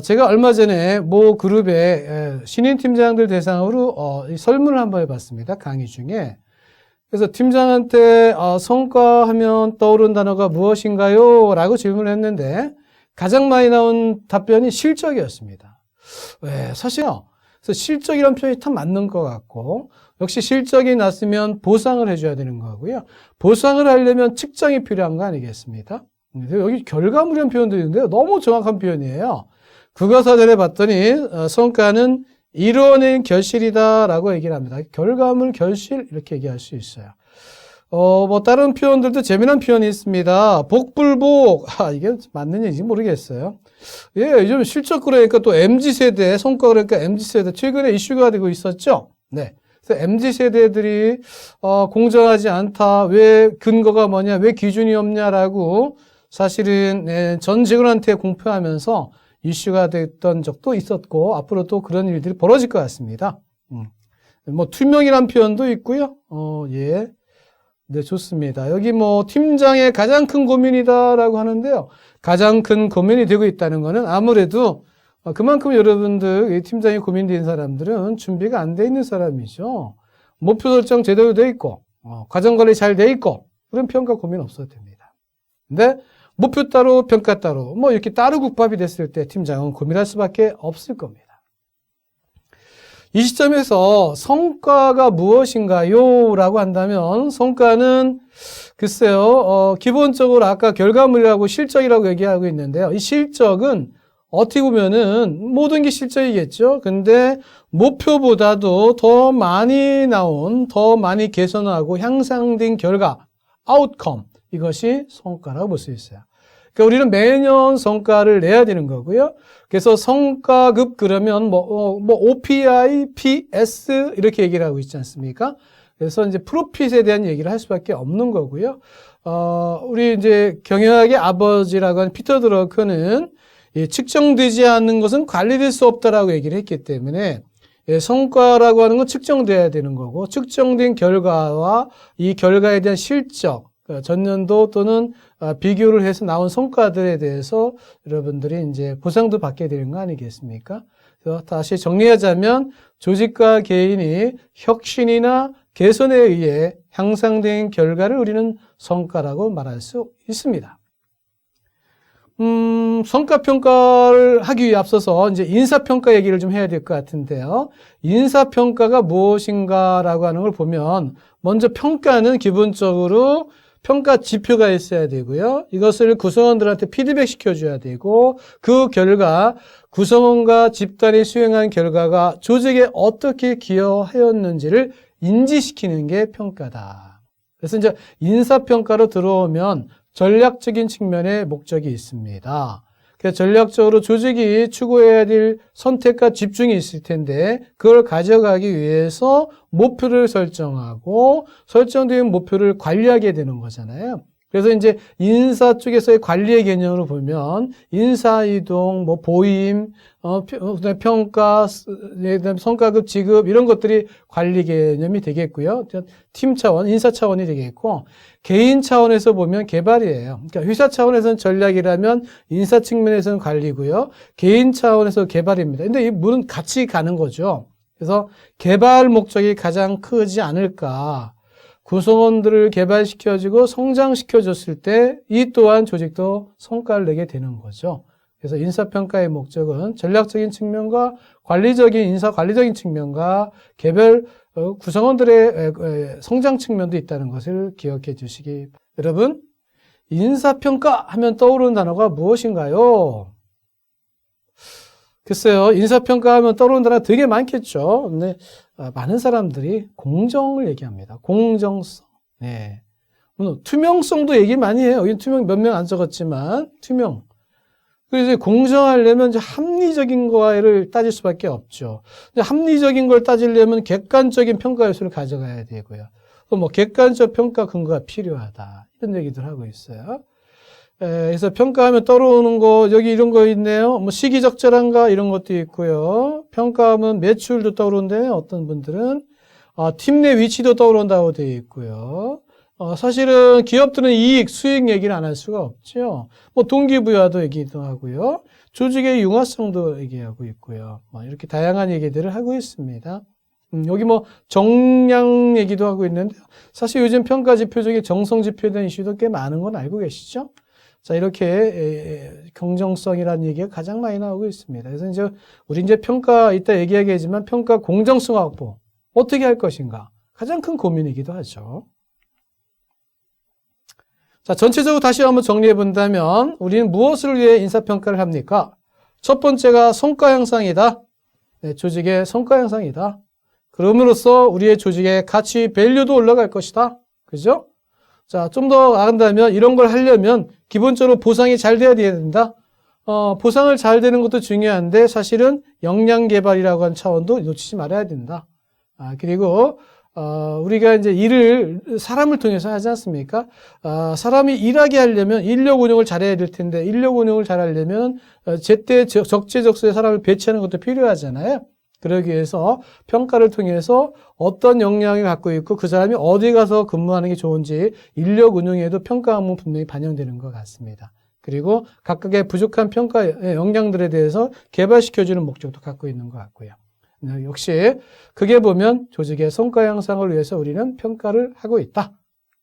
제가 얼마 전에 모 그룹의 신인 팀장들 대상으로 설문을 한번 해봤습니다. 강의 중에. 그래서 팀장한테 성과하면 떠오른 단어가 무엇인가요? 라고 질문을 했는데 가장 많이 나온 답변이 실적이었습니다. 왜? 사실요. 그래서 실적이란 표현이 참 맞는 것 같고 역시 실적이 났으면 보상을 해줘야 되는 거고요. 보상을 하려면 측정이 필요한 거 아니겠습니까? 여기 결과물이라는 표현도 있는데요. 너무 정확한 표현이에요. 국어사전에 봤더니 성과는 이루어낸 결실이다라고 얘기를 합니다. 결과물, 결실 이렇게 얘기할 수 있어요. 뭐 다른 표현들도 재미난 표현이 있습니다. 복불복. 이게 맞는 얘기인지 모르겠어요. 예, 요즘 실적 그러니까 또 MZ세대, 성과 그러니까 MZ세대 최근에 이슈가 되고 있었죠. 네. 그래서 MZ세대들이 공정하지 않다. 왜 근거가 뭐냐? 왜 기준이 없냐라고 사실은 전 직원한테 공표하면서 이슈가 됐던 적도 있었고 앞으로 또 그런 일들이 벌어질 것 같습니다. 뭐 투명이란 표현도 있고요. 예. 네, 좋습니다. 여기 뭐 팀장의 가장 큰 고민이다라고 하는데요. 가장 큰 고민이 되고 있다는 거는 아무래도 그만큼 여러분들 팀장이 고민된 사람들은 준비가 안 돼 있는 사람이죠. 목표 설정 제대로 돼 있고 과정 관리 잘 돼 있고 그런 평가 고민 없어도 됩니다. 근데 목표 따로 평가 따로 뭐 이렇게 따로 국밥이 됐을 때 팀장은 고민할 수밖에 없을 겁니다. 이 시점에서 성과가 무엇인가요? 라고 한다면 성과는 글쎄요. 기본적으로 아까 결과물이라고 실적이라고 얘기하고 있는데요. 이 실적은 어떻게 보면은 모든 게 실적이겠죠. 근데 목표보다도 더 많이 나온, 더 많이 개선하고 향상된 결과, 아웃컴 이것이 성과라고 볼 수 있어요. 그러니까 우리는 매년 성과를 내야 되는 거고요. 그래서 성과급 그러면 뭐 OPI, PS 이렇게 얘기를 하고 있지 않습니까? 그래서 이제 프로핏에 대한 얘기를 할 수밖에 없는 거고요. 우리 이제 경영학의 아버지라고 하는 피터 드러커는 측정되지 않는 것은 관리될 수 없다라고 얘기를 했기 때문에 성과라고 하는 건 측정돼야 되는 거고 측정된 결과와 이 결과에 대한 실적 전년도 또는 비교를 해서 나온 성과들에 대해서 여러분들이 이제 보상도 받게 되는 거 아니겠습니까? 그래서 다시 정리하자면 조직과 개인이 혁신이나 개선에 의해 향상된 결과를 우리는 성과라고 말할 수 있습니다. 성과평가를 하기 위해 앞서서 이제 인사평가 얘기를 좀 해야 될 것 같은데요. 인사평가가 무엇인가라고 하는 걸 보면 먼저 평가는 기본적으로 평가 지표가 있어야 되고요. 이것을 구성원들한테 피드백 시켜줘야 되고 그 결과 구성원과 집단이 수행한 결과가 조직에 어떻게 기여하였는지를 인지시키는 게 평가다. 그래서 이제 인사평가로 들어오면 전략적인 측면의 목적이 있습니다. 그래서 전략적으로 조직이 추구해야 될 선택과 집중이 있을 텐데 그걸 가져가기 위해서 목표를 설정하고 설정된 목표를 관리하게 되는 거잖아요. 그래서 이제 인사 쪽에서의 관리의 개념으로 보면 인사이동, 뭐 보임, 평가, 성과급 지급 이런 것들이 관리 개념이 되겠고요. 팀 차원, 인사 차원이 되겠고 개인 차원에서 보면 개발이에요. 그러니까 회사 차원에서는 전략이라면 인사 측면에서는 관리고요. 개인 차원에서 개발입니다. 근데 이 물은 같이 가는 거죠. 그래서 개발 목적이 가장 크지 않을까. 구성원들을 개발시켜주고 성장시켜줬을 때 이 또한 조직도 성과를 내게 되는 거죠. 그래서 인사평가의 목적은 전략적인 측면과 인사 관리적인 측면과 개별 구성원들의 성장 측면도 있다는 것을 기억해 주시기 바랍니다. 여러분, 인사평가 하면 떠오르는 단어가 무엇인가요? 글쎄요, 인사평가 하면 떠오르는 단어가 되게 많겠죠. 근데 많은 사람들이 공정을 얘기합니다. 공정성. 네. 투명성도 얘기 많이 해요. 여기 투명 몇 명 안 적었지만, 투명. 그래서 공정하려면 이제 합리적인 거를 따질 수밖에 없죠. 합리적인 걸 따지려면 객관적인 평가 요소를 가져가야 되고요. 뭐 객관적 평가 근거가 필요하다. 이런 얘기들 하고 있어요. 그래서 평가하면 떠오르는 거, 여기 이런 거 있네요. 뭐 시기적절한가 이런 것도 있고요. 평가하면 매출도 떠오르는데 어떤 분들은 팀 내 위치도 떠오른다고 되어 있고요. 사실은 기업들은 이익, 수익 얘기를 안 할 수가 없죠. 뭐 동기부여도 얘기도 하고요. 조직의 융화성도 얘기하고 있고요. 이렇게 다양한 얘기들을 하고 있습니다. 여기 뭐 정량 얘기도 하고 있는데 사실 요즘 평가 지표 중에 정성 지표에 대한 이슈도 꽤 많은 건 알고 계시죠? 자, 이렇게 경정성이라는 얘기가 가장 많이 나오고 있습니다. 그래서 이제 우리 이제 평가 이따 얘기하겠지만 평가 공정성 확보 어떻게 할 것인가 가장 큰 고민이기도 하죠. 자, 전체적으로 다시 한번 정리해 본다면 우리는 무엇을 위해 인사평가를 합니까? 첫 번째가 성과 향상이다. 네, 조직의 성과 향상이다. 그럼으로써 우리의 조직의 가치, 밸류도 올라갈 것이다. 그죠? 자, 좀 더 나간다면 이런 걸 하려면 기본적으로 보상이 잘 돼야 된다. 보상을 잘 되는 것도 중요한데 사실은 역량 개발이라고 하는 차원도 놓치지 말아야 된다. 그리고 우리가 이제 일을 사람을 통해서 하지 않습니까? 사람이 일하게 하려면 인력 운영을 잘해야 될 텐데 인력 운영을 잘하려면 제때 적재적소에 사람을 배치하는 것도 필요하잖아요. 그러기 위해서 평가를 통해서 어떤 역량을 갖고 있고 그 사람이 어디 가서 근무하는 게 좋은지 인력 운영에도 평가 항목 분명히 반영되는 것 같습니다. 그리고 각각의 부족한 평가 역량들에 대해서 개발시켜주는 목적도 갖고 있는 것 같고요. 역시 그게 보면 조직의 성과 향상을 위해서 우리는 평가를 하고 있다.